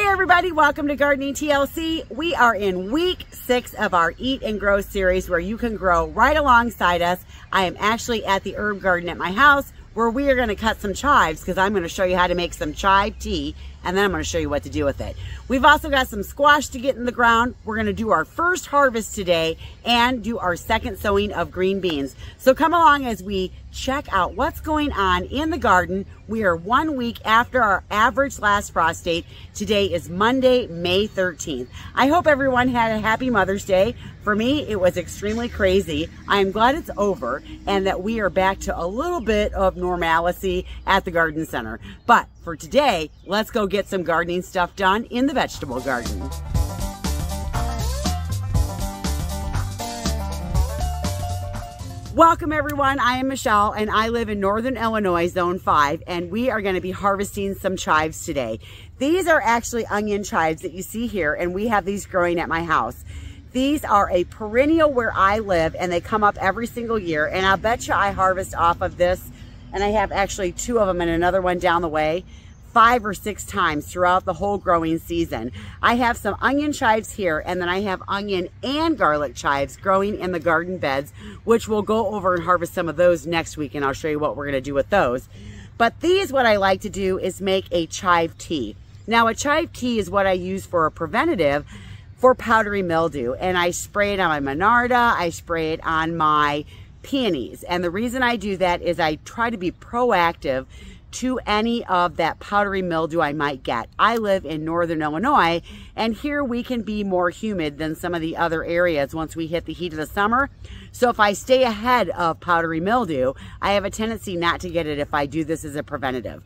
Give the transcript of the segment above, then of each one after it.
Hey everybody, welcome to Gardening TLC. We are in week 6 of our Eat and Grow series where you can grow right alongside us. I am actually at the herb garden at my house where we are going to cut some chives because I'm going to show you how to make some chive tea, and then I'm going to show you what to do with it. We've also got some squash to get in the ground. We're going to do our first harvest today and do our second sowing of green beans. So come along as we check out what's going on in the garden. We are 1 week after our average last frost date. Today is Monday, May 13th. I hope everyone had a happy Mother's Day. For me, it was extremely crazy. I am glad it's over and that we are back to a little bit of normalcy at the garden center. But for today, let's go get some gardening stuff done in the vegetable garden. Welcome everyone, I am Michelle and I live in Northern Illinois, Zone 5, and we are going to be harvesting some chives today. These are actually onion chives that you see here, and we have these growing at my house. These are a perennial where I live and they come up every single year, and I'll bet you I harvest off of this, and I have actually 2 of them and another one down the way, 5 or 6 times throughout the whole growing season. I have some onion chives here, and then I have onion and garlic chives growing in the garden beds, which we'll go over and harvest some of those next week, and I'll show you what we're going to do with those. But these, what I like to do is make a chive tea. Now, a chive tea is what I use for a preventative for powdery mildew, and I spray it on my Monarda, I spray it on my peonies, and the reason I do that is I try to be proactive to any of that powdery mildew I might get. I live in Northern Illinois, and here we can be more humid than some of the other areas once we hit the heat of the summer. So if I stay ahead of powdery mildew, I have a tendency not to get it if I do this as a preventative.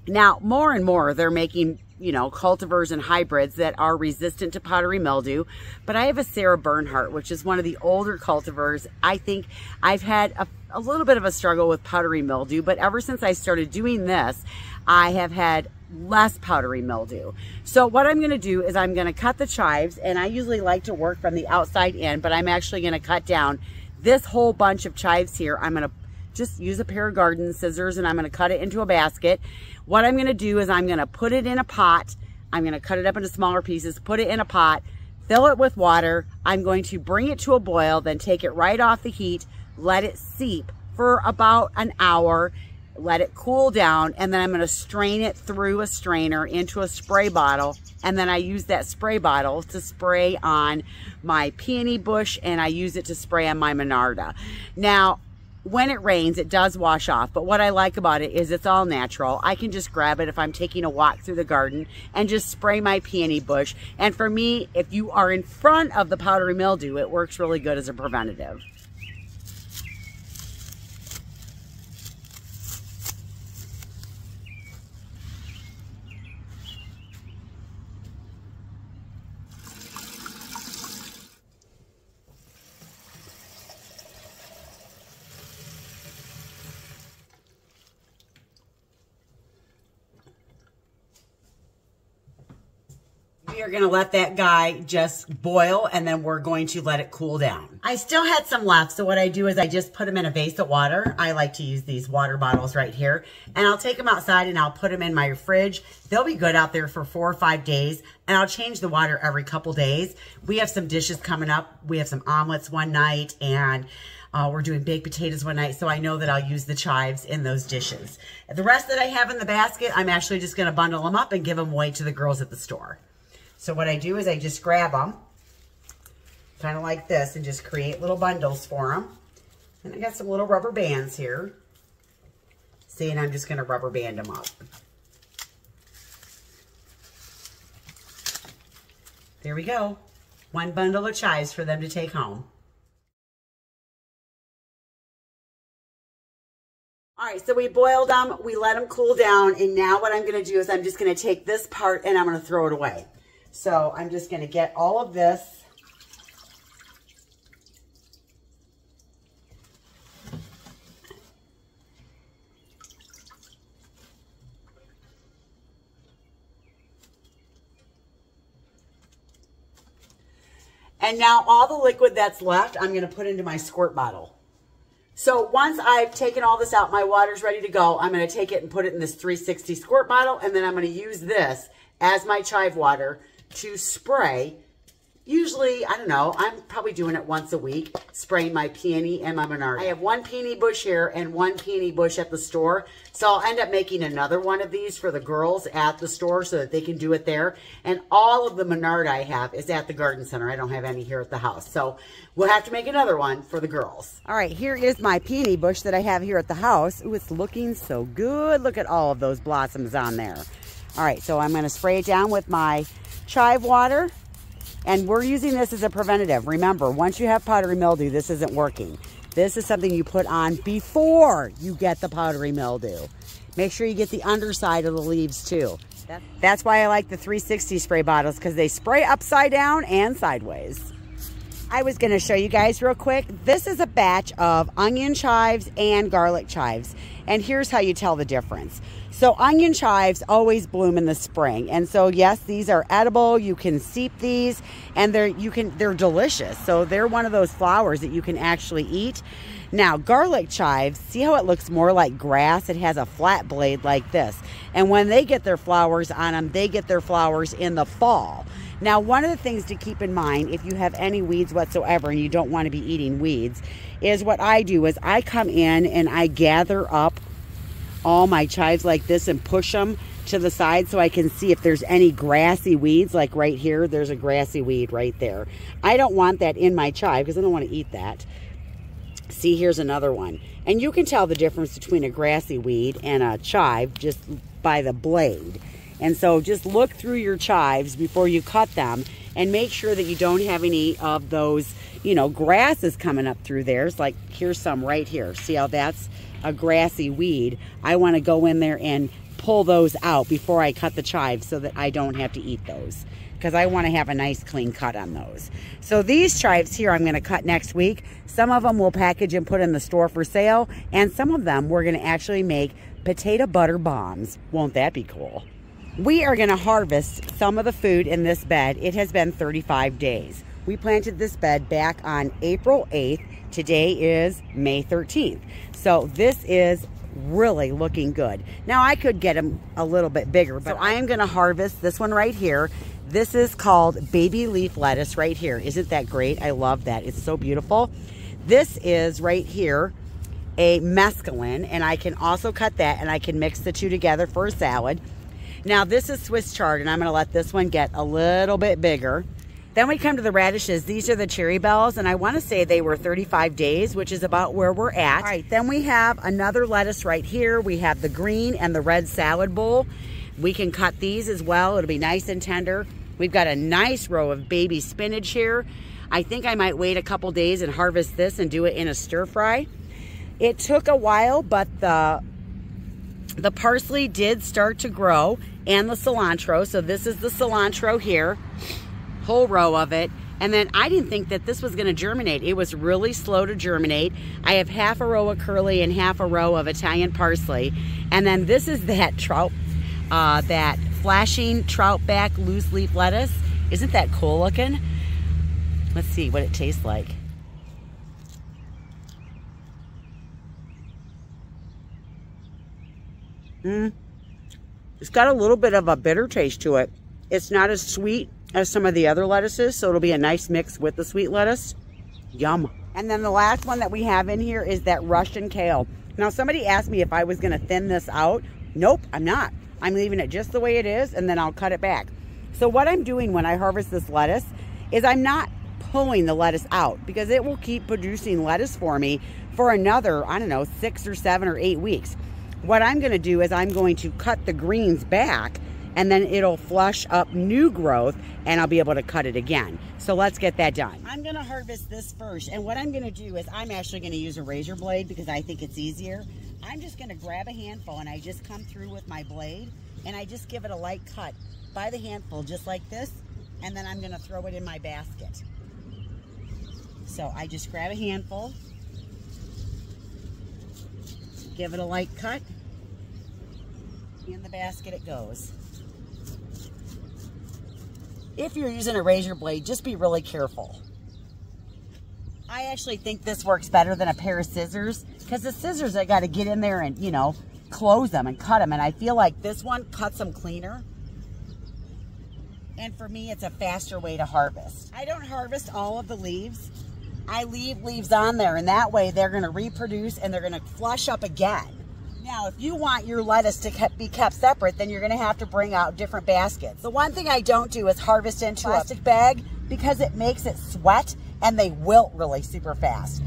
Now, more and more, they're making, you know, cultivars and hybrids that are resistant to powdery mildew, but I have a Sarah Bernhardt, which is one of the older cultivars. I think I've had a little bit of a struggle with powdery mildew, but ever since I started doing this, I have had less powdery mildew. So what I'm going to do is I'm going to cut the chives, and I usually like to work from the outside in, but I'm actually going to cut down this whole bunch of chives here. I'm going to just use a pair of garden scissors, and I'm going to cut it into a basket. What I'm going to do is I'm going to put it in a pot. I'm going to cut it up into smaller pieces, put it in a pot, fill it with water. I'm going to bring it to a boil, then take it right off the heat, let it seep for about an hour, let it cool down, and then I'm going to strain it through a strainer into a spray bottle, and then I use that spray bottle to spray on my peony bush, and I use it to spray on my Monarda. Now, when it rains, it does wash off, but what I like about it is it's all natural. I can just grab it if I'm taking a walk through the garden and just spray my peony bush. And for me, if you are in front of the powdery mildew, it works really good as a preventative. We are going to let that guy just boil, and then we're going to let it cool down. I still had some left, so what I do is I just put them in a vase of water. I like to use these water bottles right here, and I'll take them outside and I'll put them in my fridge. They'll be good out there for 4 or 5 days, and I'll change the water every couple days. We have some dishes coming up. We have some omelets one night, and we're doing baked potatoes one night, so I know that I'll use the chives in those dishes. The rest that I have in the basket, I'm actually just going to bundle them up and give them away to the girls at the store. So what I do is I just grab them, kind of like this, and just create little bundles for them. And I got some little rubber bands here. See, and I'm just going to rubber band them up. There we go. 1 bundle of chives for them to take home. All right, so we boiled them, we let them cool down, and now what I'm going to do is I'm just going to take this part and I'm going to throw it away. So I'm just going to get all of this. And now all the liquid that's left, I'm going to put into my squirt bottle. So once I've taken all this out, my water's ready to go. I'm going to take it and put it in this 360 squirt bottle, and then I'm going to use this as my chive water to spray. Usually, I don't know, I'm probably doing it once a week, spraying my peony and my monarda. I have one peony bush here and one peony bush at the store, so I'll end up making another one of these for the girls at the store so that they can do it there. And all of the monarda I have is at the garden center. I don't have any here at the house, so we'll have to make another one for the girls. All right, here is my peony bush that I have here at the house. Ooh, it's looking so good. Look at all of those blossoms on there. All right, so I'm going to spray it down with my chive water. And we're using this as a preventative. Remember, once you have powdery mildew, this isn't working. This is something you put on before you get the powdery mildew. Make sure you get the underside of the leaves too. That's why I like the 360 spray bottles, because they spray upside down and sideways. I was going to show you guys real quick. This is a batch of onion chives and garlic chives. And here's how you tell the difference. So onion chives always bloom in the spring. And so yes, these are edible. You can steep these and they're delicious. So they're one of those flowers that you can actually eat. Now garlic chives, see how it looks more like grass? It has a flat blade like this. And when they get their flowers on them, they get their flowers in the fall. Now, one of the things to keep in mind if you have any weeds whatsoever and you don't want to be eating weeds is what I do is I come in and I gather up all my chives like this and push them to the side so I can see if there's any grassy weeds. Like right here, there's a grassy weed right there. I don't want that in my chive because I don't want to eat that. See, here's another one. And you can tell the difference between a grassy weed and a chive just by the blade. And so just look through your chives before you cut them and make sure that you don't have any of those, you know, grasses coming up through there. It's like, here's some right here. See how that's a grassy weed? I want to go in there and pull those out before I cut the chives so that I don't have to eat those, because I want to have a nice clean cut on those. So these chives here I'm going to cut next week. Some of them we'll package and put in the store for sale, and some of them we're going to actually make potato butter bombs. Won't that be cool? We are going to harvest some of the food in this bed. It has been 35 days. We planted this bed back on April 8th. Today is May 13th. So this is really looking good. Now I could get them a little bit bigger, but I am going to harvest this one right here. This is called baby leaf lettuce right here. Isn't that great? I love that. It's so beautiful. This is right here a mesclun, and I can also cut that and I can mix the two together for a salad. Now this is Swiss chard, and I'm going to let this one get a little bit bigger. Then we come to the radishes. These are the cherry bells, and I want to say they were 35 days, which is about where we're at. All right, then we have another lettuce right here. We have the green and the red salad bowl. We can cut these as well. It'll be nice and tender. We've got a nice row of baby spinach here. I think I might wait a couple days and harvest this and do it in a stir fry. It took a while, but the parsley did start to grow, and the cilantro. So this is the cilantro here, whole row of it. And then I didn't think that this was going to germinate. It was really slow to germinate. I have half a row of curly and half a row of Italian parsley. And then this is that that flashing trout back loose leaf lettuce. Isn't that cool looking? Let's see what it tastes like. It's got a little bit of a bitter taste to it. It's not as sweet as some of the other lettuces, so it'll be a nice mix with the sweet lettuce. Yum. And then the last one that we have in here is that Russian kale. Now somebody asked me if I was going to thin this out. Nope, I'm not. I'm leaving it just the way it is, and then I'll cut it back. So what I'm doing when I harvest this lettuce is I'm not pulling the lettuce out, because it will keep producing lettuce for me for another, I don't know, 6 or 7 or 8 weeks. What I'm going to do is I'm going to cut the greens back, and then it'll flush up new growth, and I'll be able to cut it again. So let's get that done. I'm going to harvest this first, and what I'm going to do is I'm actually going to use a razor blade because I think it's easier. I'm just going to grab a handful, and I just come through with my blade, and I just give it a light cut by the handful, just like this, and then I'm going to throw it in my basket. So I just grab a handful, give it a light cut, in the basket it goes. If you're using a razor blade, just be really careful. I actually think this works better than a pair of scissors, because the scissors, I got to get in there and, you know, close them and cut them, and I feel like this one cuts them cleaner. And for me, it's a faster way to harvest. I don't harvest all of the leaves. I leave leaves on there, and that way they're gonna reproduce and they're gonna flush up again. Now, if you want your lettuce to be kept separate, then you're gonna have to bring out different baskets. The one thing I don't do is harvest into a plastic bag because it makes it sweat and they wilt really super fast.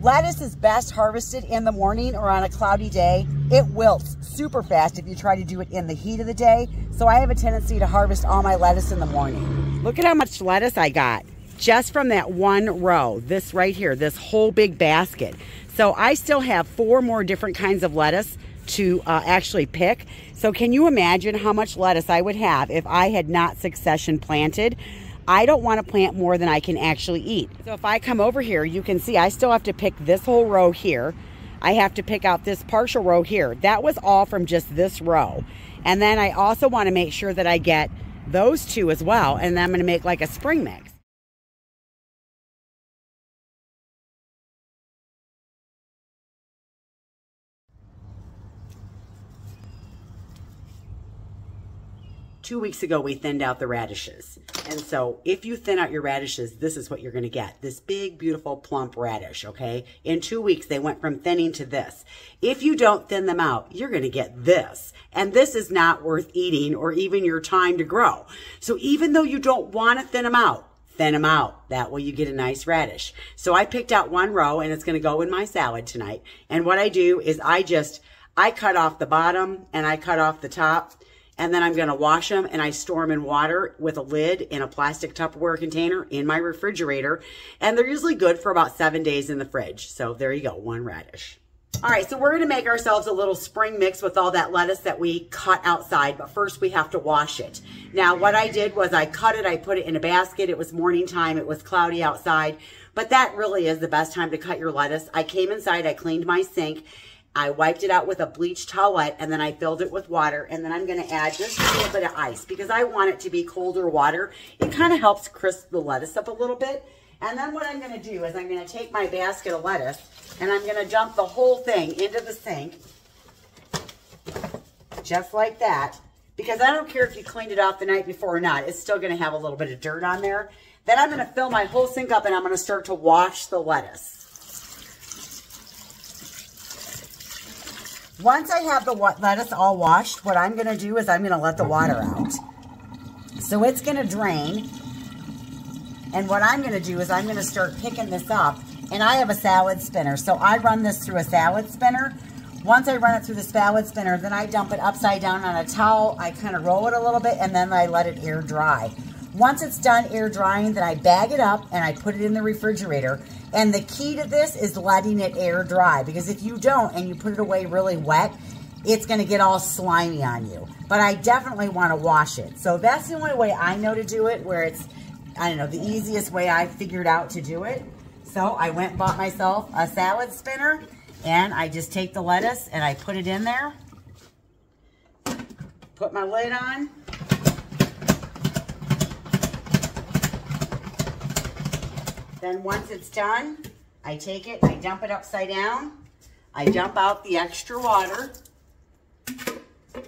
Lettuce is best harvested in the morning or on a cloudy day. It wilts super fast if you try to do it in the heat of the day. So I have a tendency to harvest all my lettuce in the morning. Look at how much lettuce I got just from that one row. This right here, this whole big basket. So I still have 4 more different kinds of lettuce to actually pick. So can you imagine how much lettuce I would have if I had not succession planted? I don't want to plant more than I can actually eat. So if I come over here, you can see I still have to pick this whole row here. I have to pick out this partial row here. That was all from just this row. And then I also want to make sure that I get those 2 as well. And then I'm going to make like a spring mix. Two weeks ago, we thinned out the radishes. And so if you thin out your radishes, this is what you're gonna get. This big, beautiful, plump radish, okay? In 2 weeks, they went from thinning to this. If you don't thin them out, you're gonna get this. And this is not worth eating or even your time to grow. So even though you don't wanna thin them out. That way you get a nice radish. So I picked out 1 row and it's gonna go in my salad tonight. And what I do is I cut off the bottom and I cut off the top. And then I'm going to wash them and I store them in water with a lid in a plastic Tupperware container in my refrigerator. And they're usually good for about 7 days in the fridge. So there you go, 1 radish. All right, so we're going to make ourselves a little spring mix with all that lettuce that we cut outside. But first we have to wash it. Now what I did was I cut it, I put it in a basket. It was morning time, it was cloudy outside. But that really is the best time to cut your lettuce. I came inside, I cleaned my sink. I wiped it out with a bleach towelette and then I filled it with water, and then I'm going to add just a little bit of ice because I want it to be colder water. It kind of helps crisp the lettuce up a little bit. And then what I'm going to do is I'm going to take my basket of lettuce and I'm going to dump the whole thing into the sink just like that, because I don't care if you cleaned it off the night before or not, it's still going to have a little bit of dirt on there. Then I'm going to fill my whole sink up and I'm going to start to wash the lettuce. Once I have the lettuce all washed, what I'm going to do is I'm going to let the water out. So it's going to drain. And what I'm going to do is I'm going to start picking this up. And I have a salad spinner. So I run this through a salad spinner. Once I run it through the salad spinner, then I dump it upside down on a towel. I kind of roll it a little bit and then I let it air dry. Once it's done air drying, then I bag it up and I put it in the refrigerator. And the key to this is letting it air dry, because if you don't and you put it away really wet, it's going to get all slimy on you. But I definitely want to wash it. So that's the only way I know to do it, where it's, I don't know, the easiest way I figured out to do it. So I went and bought myself a salad spinner and I just take the lettuce and I put it in there. Put my lid on. Then once it's done, I take it, I dump it upside down, I dump out the extra water,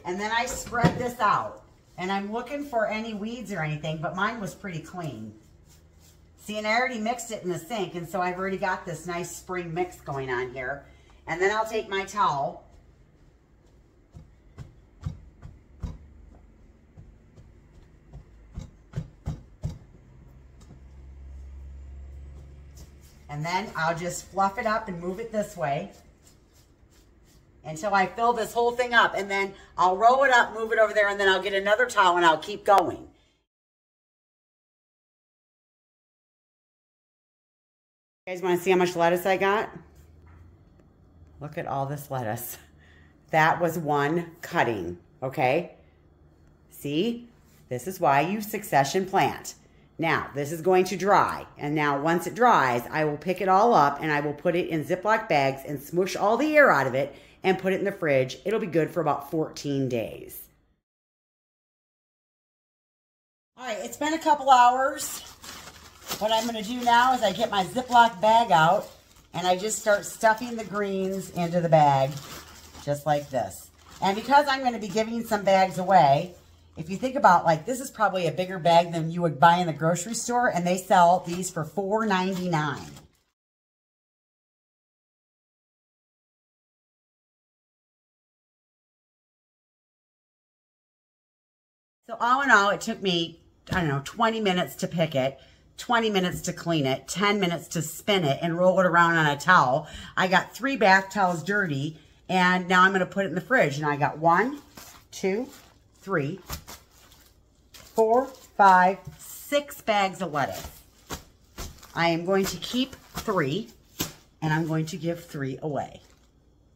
and then I spread this out. And I'm looking for any weeds or anything, but mine was pretty clean. See, and I already mixed it in the sink, and so I've already got this nice spring mix going on here. And then I'll take my towel, and then I'll just fluff it up and move it this way until I fill this whole thing up. And then I'll roll it up, move it over there, and then I'll get another towel and I'll keep going. You guys want to see how much lettuce I got? Look at all this lettuce. That was 1 cutting, okay? See? This is why you succession plant. Now, this is going to dry, and now once it dries, I will pick it all up and I will put it in Ziploc bags and smush all the air out of it and put it in the fridge. It'll be good for about 14 days. All right, it's been a couple hours. What I'm going to do now is I get my Ziploc bag out and I just start stuffing the greens into the bag, just like this. And because I'm going to be giving some bags away, If you think about, like, this is probably a bigger bag than you would buy in the grocery store, and they sell these for $4.99. So all in all, it took me, I don't know, 20 minutes to pick it, 20 minutes to clean it, 10 minutes to spin it and roll it around on a towel. I got 3 bath towels dirty, and now I'm going to put it in the fridge. And I got 1, 2, 3, 4, 5, 6 bags of lettuce. I am going to keep 3, and I'm going to give 3 away.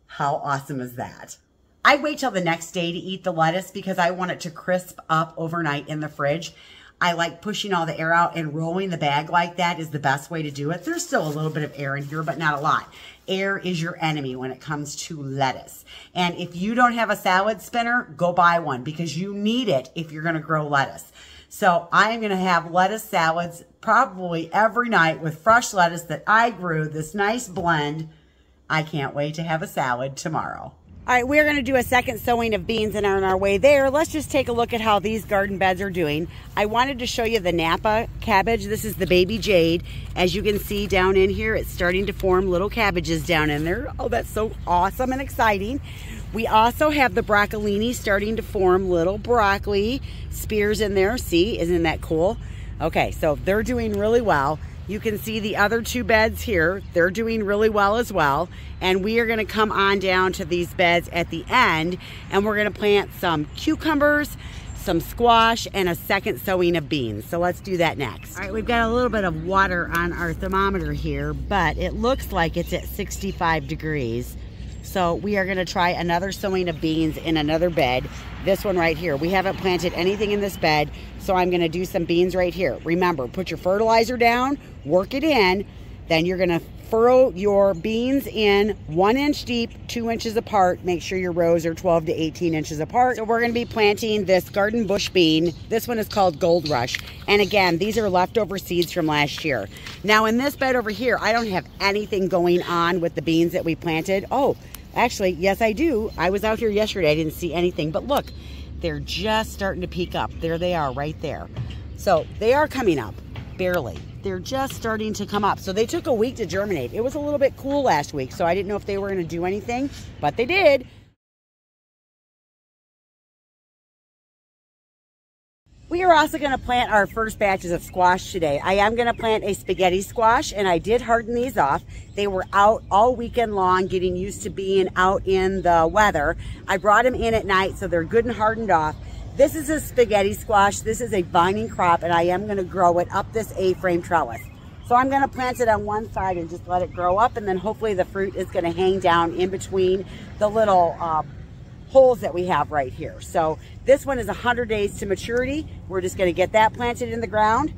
How awesome is that? I wait till the next day to eat the lettuce because I want it to crisp up overnight in the fridge. I like pushing all the air out, and rolling the bag like that is the best way to do it. There's still a little bit of air in here, but not a lot. Air is your enemy when it comes to lettuce. And if you don't have a salad spinner, go buy one because you need it if you're going to grow lettuce. So I am going to have lettuce salads probably every night with fresh lettuce that I grew, this nice blend. I can't wait to have a salad tomorrow. All right, we're going to do a second sowing of beans, and on our way there, let's just take a look at how these garden beds are doing. I wanted to show you the Napa cabbage. This is the baby jade. As you can see down in here, it's starting to form little cabbages down in there. Oh, that's so awesome and exciting. We also have the broccolini starting to form little broccoli spears in there. See, isn't that cool? Okay, so they're doing really well. You can see the other 2 beds here. They're doing really well as well. And we are gonna come on down to these beds at the end, and we're gonna plant some cucumbers, some squash, and a second sowing of beans. So let's do that next. All right, we've got a little bit of water on our thermometer here, but it looks like it's at 65 degrees. So we are gonna try another sowing of beans in another bed. This one right here. We haven't planted anything in this bed, so I'm gonna do some beans right here. Remember, put your fertilizer down, work it in, then you're gonna furrow your beans in 1 inch deep, 2 inches apart. Make sure your rows are 12 to 18 inches apart. So we're gonna be planting this garden bush bean. This one is called Gold Rush. And again, these are leftover seeds from last year. Now in this bed over here, I don't have anything going on with the beans that we planted. Oh, actually, yes I do. I was out here yesterday, I didn't see anything, but look, they're just starting to peek up. There they are right there. So they are coming up, barely. They're just starting to come up. So they took a week to germinate. It was a little bit cool last week, so I didn't know if they were gonna do anything, but they did. We are also gonna plant our first batches of squash today. I am gonna plant a spaghetti squash, and I did harden these off. They were out all weekend long, getting used to being out in the weather. I brought them in at night, so they're good and hardened off. This is a spaghetti squash. This is a vining crop, and I am gonna grow it up this A-frame trellis. So I'm gonna plant it on one side and just let it grow up, and then hopefully the fruit is gonna hang down in between the little holes that we have right here. So this one is 100 days to maturity. We're just gonna get that planted in the ground.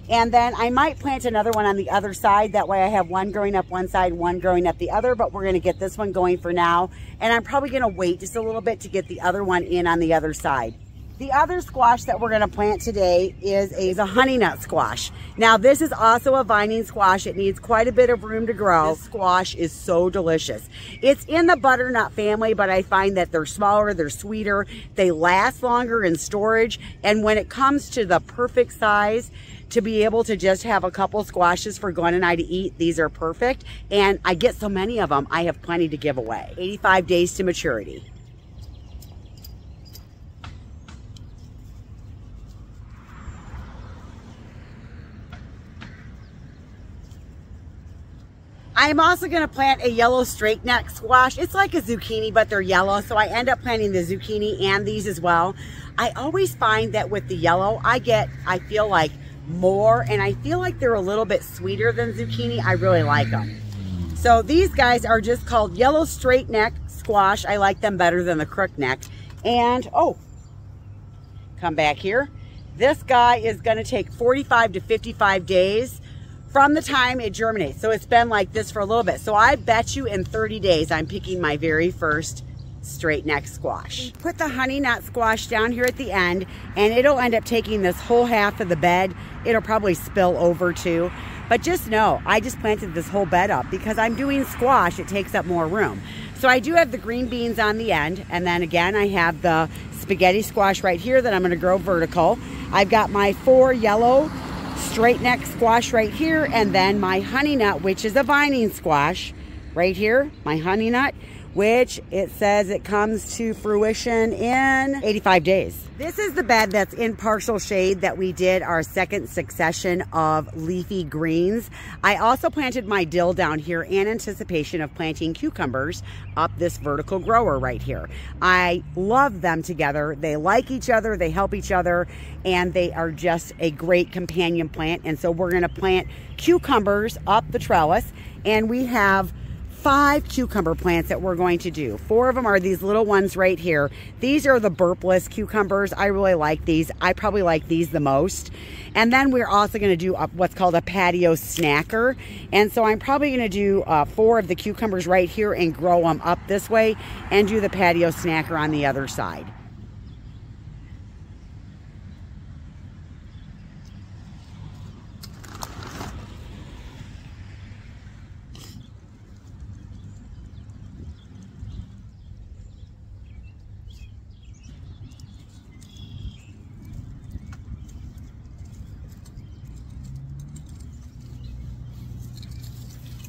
And then I might plant another one on the other side. That way I have one growing up one side, one growing up the other, but we're gonna get this one going for now. And I'm probably gonna wait just a little bit to get the other one in on the other side. The other squash that we're gonna plant today is a honey nut squash. Now this is also a vining squash. It needs quite a bit of room to grow. This squash is so delicious. It's in the butternut family, but I find that they're smaller, they're sweeter, they last longer in storage, and when it comes to the perfect size, to be able to just have a couple squashes for Glenn and I to eat, these are perfect. And I get so many of them, I have plenty to give away. 85 days to maturity. I'm also going to plant a yellow straight neck squash. It's like a zucchini, but they're yellow, so I end up planting the zucchini and these as well. I always find that with the yellow, I feel like more, and I feel like they're a little bit sweeter than zucchini. I really like them. So these guys are just called yellow straight neck squash. I like them better than the crook neck. And, oh, come back here. This guy is going to take 45 to 55 days from the time it germinates. So it's been like this for a little bit. So I bet you in 30 days, I'm picking my very first straight neck squash. Put the honey nut squash down here at the end, and it'll end up taking this whole half of the bed. It'll probably spill over too. But just know, I just planted this whole bed up because I'm doing squash. It takes up more room. So I do have the green beans on the end, and then again I have the spaghetti squash right here that I'm going to grow vertical. I've got my 4 yellow straight neck squash right here, and then my honey nut, which is a vining squash right here, my honey nut, which it says it comes to fruition in 85 days. This is the bed that's in partial shade that we did our second succession of leafy greens. I also planted my dill down here in anticipation of planting cucumbers up this vertical grower right here. I love them together. They like each other, they help each other, and they are just a great companion plant. And so we're gonna plant cucumbers up the trellis, and we have 5 cucumber plants that we're going to do. 4 of them are these little ones right here. These are the burpless cucumbers. I really like these. I probably like these the most. And then we're also going to do what's called a patio snacker. And so I'm probably going to do 4 of the cucumbers right here and grow them up this way and do the patio snacker on the other side.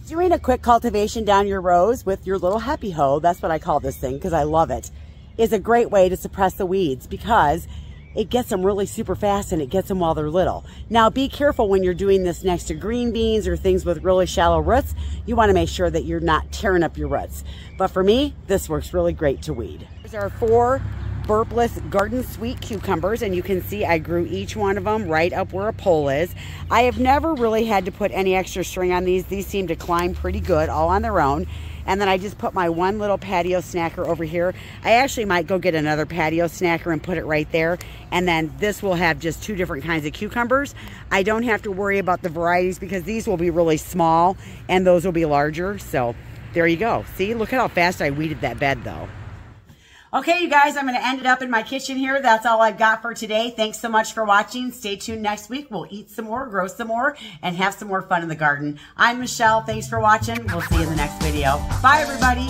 Doing a quick cultivation down your rows with your little happy hoe, that's what I call this thing because I love it, is a great way to suppress the weeds because it gets them really super fast and it gets them while they're little. Now be careful when you're doing this next to green beans or things with really shallow roots. You want to make sure that you're not tearing up your roots. But for me, this works really great to weed. Here's our 4 burpless garden sweet cucumbers, and you can see I grew each one of them right up where a pole is. I have never really had to put any extra string on these. These seem to climb pretty good all on their own. And then I just put my one little patio snacker over here. I actually might go get another patio snacker and put it right there. And then this will have just 2 different kinds of cucumbers. I don't have to worry about the varieties because these will be really small and those will be larger. So there you go. See, look at how fast I weeded that bed though. Okay, you guys, I'm going to end it up in my kitchen here. That's all I've got for today. Thanks so much for watching. Stay tuned next week. We'll eat some more, grow some more, and have some more fun in the garden. I'm Michelle. Thanks for watching. We'll see you in the next video. Bye, everybody.